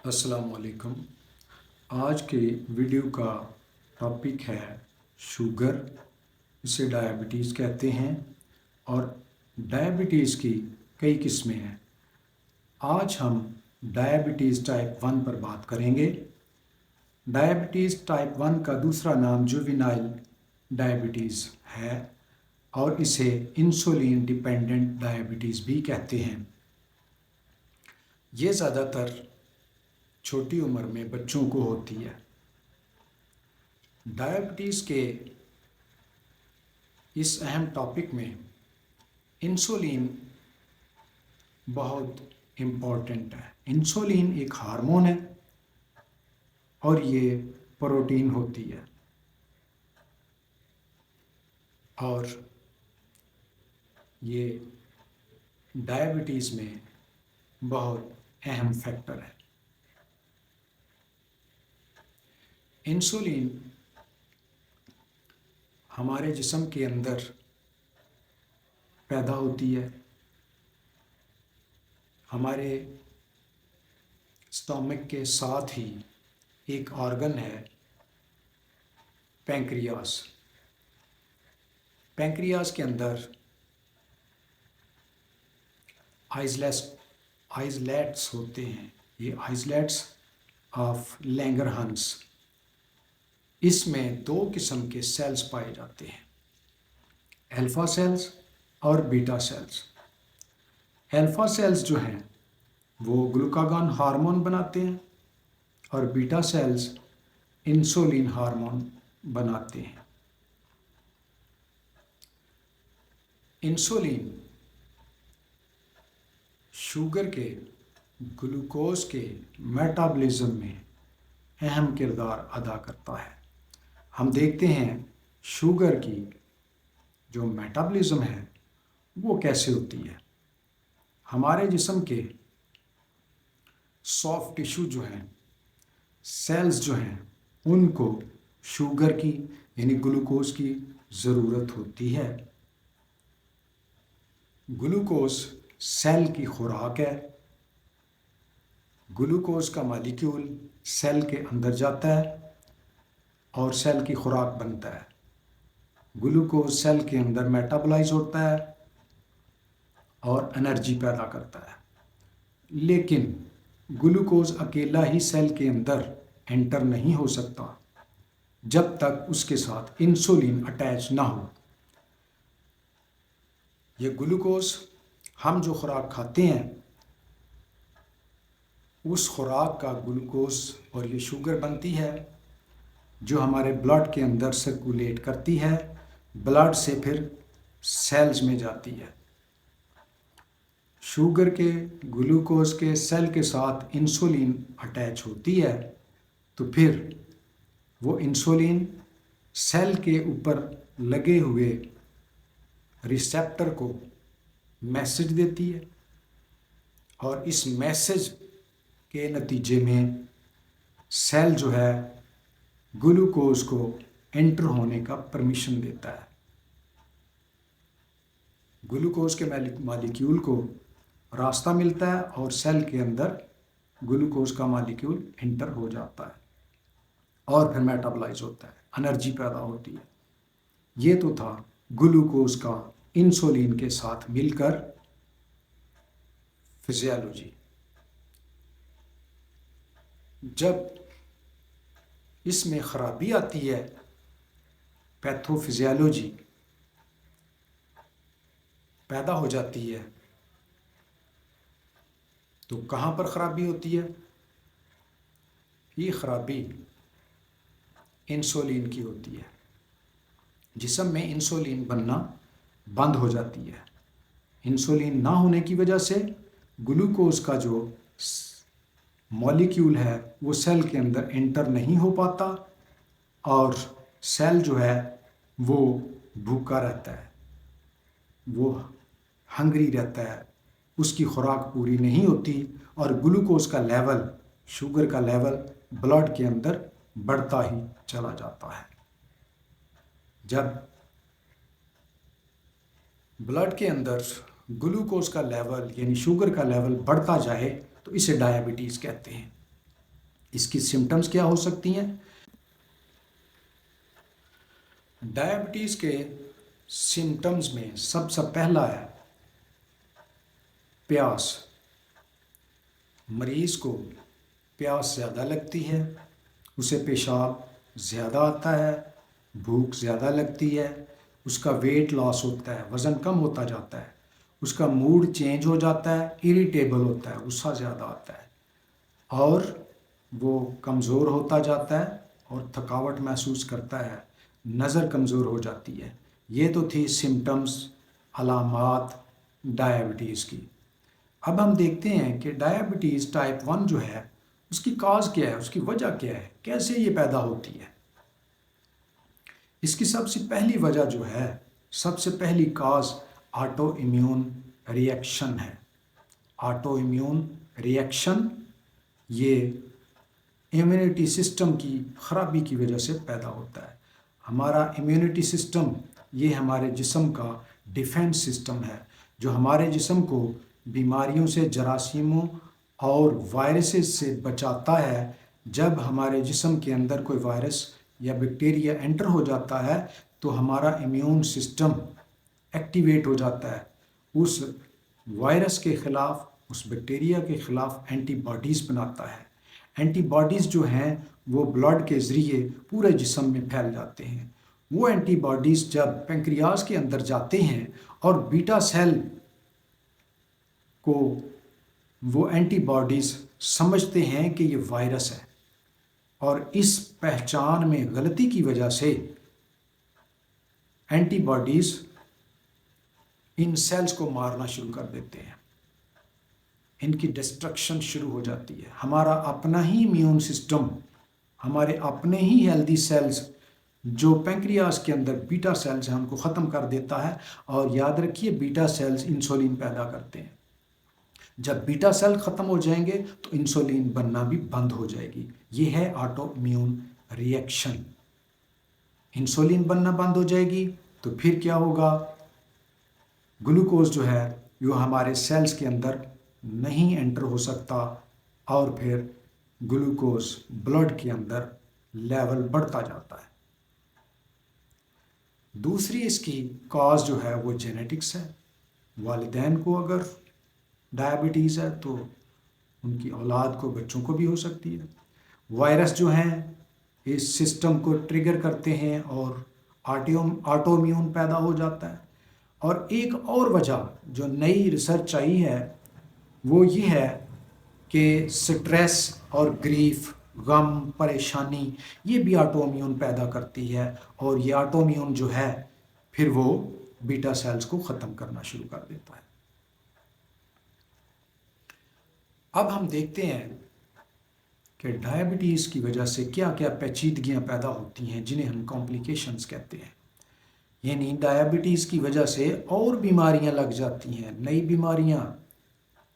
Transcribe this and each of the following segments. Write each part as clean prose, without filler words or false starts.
अस्सलाम वालेकुम। आज के वीडियो का टॉपिक है शुगर, इसे डायबिटीज़ कहते हैं और डायबिटीज़ की कई किस्में हैं। आज हम डायबिटीज़ टाइप 1 पर बात करेंगे। डायबिटीज़ टाइप 1 का दूसरा नाम जुवेनाइल डायबिटीज़ है और इसे इंसुलिन डिपेंडेंट डायबिटीज़ भी कहते हैं। ये ज़्यादातर छोटी उम्र में बच्चों को होती है। डायबिटीज़ के इस अहम टॉपिक में इंसुलिन बहुत इम्पोर्टेंट है। इंसुलिन एक हार्मोन है और ये प्रोटीन होती है और ये डायबिटीज़ में बहुत अहम फैक्टर है। इंसुलिन हमारे जिस्म के अंदर पैदा होती है। हमारे स्टोमक के साथ ही एक ऑर्गन है पैंक्रियास। पैंक्रियास के अंदर आइसलेट्स होते हैं। ये आइसलेट्स ऑफ लैंगरहंस, इसमें दो किस्म के सेल्स पाए जाते हैं, अल्फा सेल्स और बीटा सेल्स। अल्फा सेल्स जो हैं वो ग्लूकागॉन हार्मोन बनाते हैं और बीटा सेल्स इंसुलिन हार्मोन बनाते हैं। इंसुलिन शुगर के ग्लूकोज के मेटाबॉलिज्म में अहम किरदार अदा करता है। हम देखते हैं शुगर की जो मेटाबॉलिज्म है वो कैसे होती है। हमारे जिस्म के सॉफ्ट टिश्यू जो हैं, सेल्स जो हैं, उनको शुगर की यानी ग्लूकोज की ज़रूरत होती है। ग्लूकोज सेल की खुराक है। ग्लूकोज का मॉलिक्यूल सेल के अंदर जाता है और सेल की खुराक बनता है। ग्लूकोज सेल के अंदर मेटाबोलाइज होता है और एनर्जी पैदा करता है। लेकिन ग्लूकोज अकेला ही सेल के अंदर एंटर नहीं हो सकता जब तक उसके साथ इंसुलिन अटैच ना हो। ये ग्लूकोज हम जो खुराक खाते हैं उस खुराक का ग्लूकोज और ये शुगर बनती है जो हमारे ब्लड के अंदर सर्कुलेट करती है, ब्लड से फिर सेल्स में जाती है। शुगर के ग्लूकोज के सेल के साथ इंसुलिन अटैच होती है तो फिर वो इंसुलिन सेल के ऊपर लगे हुए रिसेप्टर को मैसेज देती है और इस मैसेज के नतीजे में सेल जो है ग्लूकोज को एंटर होने का परमिशन देता है। ग्लूकोज के मॉलिक्यूल को रास्ता मिलता है और सेल के अंदर ग्लूकोज का मॉलिक्यूल एंटर हो जाता है और फिर मेटाबॉलाइज होता है, एनर्जी पैदा होती है। ये तो था ग्लूकोज का इंसुलिन के साथ मिलकर फिजियोलॉजी। जब इसमें खराबी आती है, पैथोफिजियोलॉजी पैदा हो जाती है, तो कहाँ पर खराबी होती है? ये खराबी इंसुलिन की होती है। जिस्म में इंसुलिन बनना बंद हो जाती है। इंसुलिन ना होने की वजह से ग्लूकोज का जो मॉलिक्यूल है वो सेल के अंदर एंटर नहीं हो पाता और सेल जो है वो भूखा रहता है, वो हंग्री रहता है, उसकी खुराक पूरी नहीं होती और ग्लूकोज का लेवल, शुगर का लेवल ब्लड के अंदर बढ़ता ही चला जाता है। जब ब्लड के अंदर ग्लूकोज का लेवल यानी शुगर का लेवल बढ़ता जाए तो इसे डायबिटीज़ कहते हैं। इसकी सिम्टम्स क्या हो सकती हैं? डायबिटीज़ के सिम्टम्स में सबसे पहला है प्यास। मरीज़ को प्यास ज़्यादा लगती है, उसे पेशाब ज़्यादा आता है, भूख ज़्यादा लगती है, उसका वेट लॉस होता है, वज़न कम होता जाता है, उसका मूड चेंज हो जाता है, इरिटेबल होता है, गुस्सा ज़्यादा आता है और वो कमज़ोर होता जाता है और थकावट महसूस करता है, नज़र कमज़ोर हो जाती है। ये तो थी सिम्टम्स, अलामात डायबिटीज़ की। अब हम देखते हैं कि डायबिटीज़ टाइप 1 जो है उसकी काज क्या है, उसकी वजह क्या है, कैसे ये पैदा होती है। इसकी सबसे पहली वजह जो है, सबसे पहली काज ऑटो इम्यून रिएक्शन है। ऑटो इम्यून रिएक्शन ये इम्यूनिटी सिस्टम की ख़राबी की वजह से पैदा होता है। हमारा इम्यूनिटी सिस्टम ये हमारे जिस्म का डिफेंस सिस्टम है, जो हमारे जिस्म को बीमारियों से, जरासीमों और वायरसेस से बचाता है। जब हमारे जिस्म के अंदर कोई वायरस या बैक्टीरिया एंटर हो जाता है तो हमारा इम्यून सिस्टम एक्टिवेट हो जाता है, उस वायरस के ख़िलाफ़, उस बैक्टीरिया के ख़िलाफ़ एंटीबॉडीज़ बनाता है। एंटीबॉडीज़ जो हैं वो ब्लड के ज़रिए पूरे जिस्म में फैल जाते हैं। वो एंटीबॉडीज़ जब पेंक्रियाज के अंदर जाते हैं और बीटा सेल को वो एंटीबॉडीज़ समझते हैं कि ये वायरस है और इस पहचान में गलती की वजह से एंटीबॉडीज़ इन सेल्स को मारना शुरू कर देते हैं, इनकी डिस्ट्रक्शन शुरू हो जाती है। हमारा अपना ही इम्यून सिस्टम, हमारे अपने ही हेल्दी सेल्स जो पेंक्रियाज के अंदर बीटा सेल्स हैं उनको ख़त्म कर देता है। और याद रखिए, बीटा सेल्स इंसुलिन पैदा करते हैं। जब बीटा सेल ख़त्म हो जाएंगे तो इंसुलिन बनना भी बंद हो जाएगी। ये है ऑटो इम्यून रिएक्शन। इंसुलिन बनना बंद हो जाएगी तो फिर क्या होगा, ग्लूकोज जो है वो हमारे सेल्स के अंदर नहीं एंटर हो सकता और फिर ग्लूकोज ब्लड के अंदर लेवल बढ़ता जाता है। दूसरी इसकी कॉज जो है वो जेनेटिक्स है। वालिदैन को अगर डायबिटीज़ है तो उनकी औलाद को, बच्चों को भी हो सकती है। वायरस जो हैं इस सिस्टम को ट्रिगर करते हैं और ऑटो इम्यून पैदा हो जाता है। और एक और वजह जो नई रिसर्च आई है वो ये है कि स्ट्रेस और ग्रीफ, गम, परेशानी, ये भी ऑटो इम्यून पैदा करती है और ये ऑटो इम्यून जो है फिर वो बीटा सेल्स को ख़त्म करना शुरू कर देता है। अब हम देखते हैं कि डायबिटीज़ की वजह से क्या क्या पेचीदगियाँ पैदा होती हैं जिन्हें हम कॉम्प्लिकेशंस कहते हैं। यानी डायबिटीज़ की वजह से और बीमारियां लग जाती हैं, नई बीमारियां,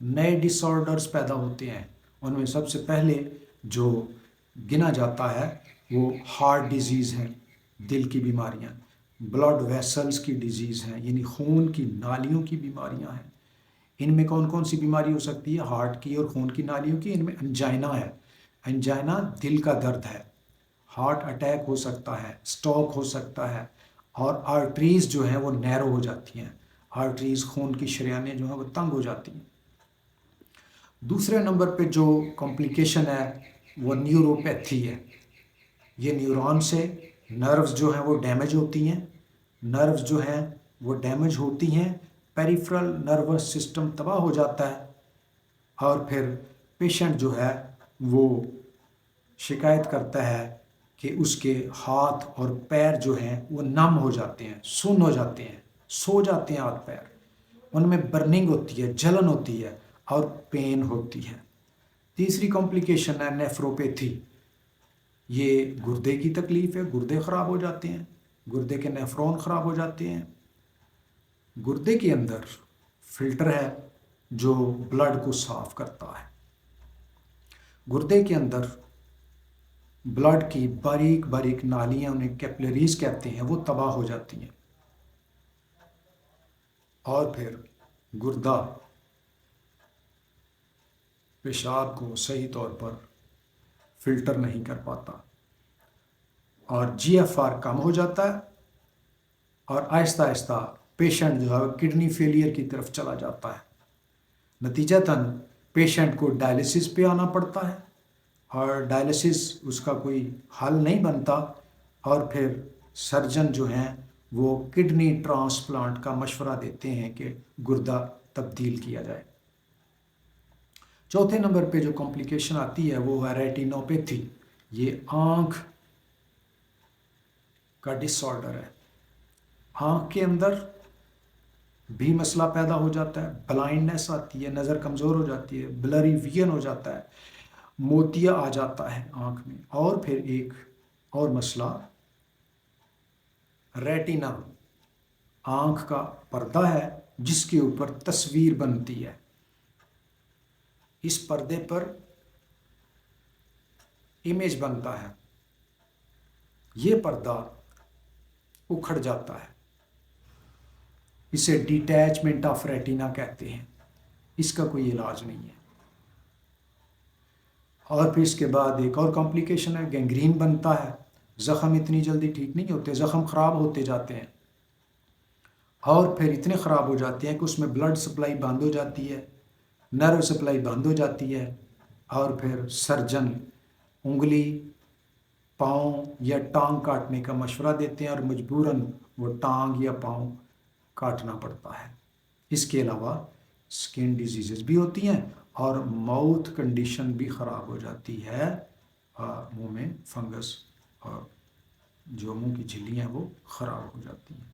नए डिसऑर्डर्स पैदा होते हैं। उनमें सबसे पहले जो गिना जाता है वो हार्ट डिजीज़ है, दिल की बीमारियां, ब्लड वेसल्स की डिजीज़ हैं, यानी खून की नालियों की बीमारियां हैं। इनमें कौन कौन सी बीमारी हो सकती है? हार्ट की और खून की नालियों की। इनमें एंजाइना है, एंजाइना दिल का दर्द है, हार्ट अटैक हो सकता है, स्ट्रोक हो सकता है और आर्टरीज़ जो हैं वो नैरो हो जाती हैं, आर्टरीज़ खून की शरेयानें जो हैं वो तंग हो जाती हैं। दूसरे नंबर पे जो कॉम्प्लिकेशन है वो न्यूरोपैथी है। ये न्यूरॉन से नर्व्स जो हैं वो डैमेज होती हैं, नर्व्स जो हैं वो डैमेज होती हैं, पेरिफेरल नर्वस सिस्टम तबाह हो जाता है और फिर पेशेंट जो है वो शिकायत करता है कि उसके हाथ और पैर जो हैं वो नम हो जाते हैं, सुन्न हो जाते हैं, सो जाते हैं हाथ पैर, उनमें बर्निंग होती है, जलन होती है और पेन होती है। तीसरी कॉम्प्लिकेशन है नेफ्रोपैथी। ये गुर्दे की तकलीफ़ है, गुर्दे ख़राब हो जाते हैं, गुर्दे के नेफ्रॉन ख़राब हो जाते हैं। गुर्दे के अंदर फिल्टर है जो ब्लड को साफ़ करता है। गुर्दे के अंदर ब्लड की बारीक बारीक नालियाँ, उन्हें कैपिलरीज कहते हैं, वो तबाह हो जाती हैं और फिर गुर्दा पेशाब को सही तौर पर फिल्टर नहीं कर पाता और जीएफआर कम हो जाता है और आहिस्ता आहिस्ता पेशेंट जो है किडनी फेलियर की तरफ चला जाता है। नतीजतन पेशेंट को डायलिसिस पे आना पड़ता है और डायलिसिस उसका कोई हल नहीं बनता और फिर सर्जन जो हैं वो किडनी ट्रांसप्लांट का मशवरा देते हैं कि गुर्दा तब्दील किया जाए। चौथे नंबर पे जो कॉम्प्लिकेशन आती है वो है रेटिनोपैथी। ये आँख का डिसऑर्डर है। आँख के अंदर भी मसला पैदा हो जाता है, ब्लाइंडनेस आती है, नज़र कमज़ोर हो जाती है, ब्लरी विजन हो जाता है, मोतिया आ जाता है आँख में। और फिर एक और मसला रेटिना, आँख का पर्दा है जिसके ऊपर तस्वीर बनती है। इस पर्दे पर इमेज बनता है, ये पर्दा उखड़ जाता है, इसे डिटैचमेंट ऑफ रेटिना कहते हैं। इसका कोई इलाज नहीं है। और फिर इसके बाद एक और कॉम्प्लिकेशन है, गैंग्रीन बनता है। ज़ख़म इतनी जल्दी ठीक नहीं होते, ज़ख़म ख़राब होते जाते हैं और फिर इतने ख़राब हो जाते हैं कि उसमें ब्लड सप्लाई बंद हो जाती है, नर्व सप्लाई बंद हो जाती है और फिर सर्जन उंगली, पाँव या टांग काटने का मशवरा देते हैं और मजबूरन वो टांग या पाँव काटना पड़ता है। इसके अलावा स्किन डिजीज़ भी होती हैं और माउथ कंडीशन भी ख़राब हो जाती है। मुंह में फंगस और जो मुंह की झिल्लियाँ वो ख़राब हो जाती हैं।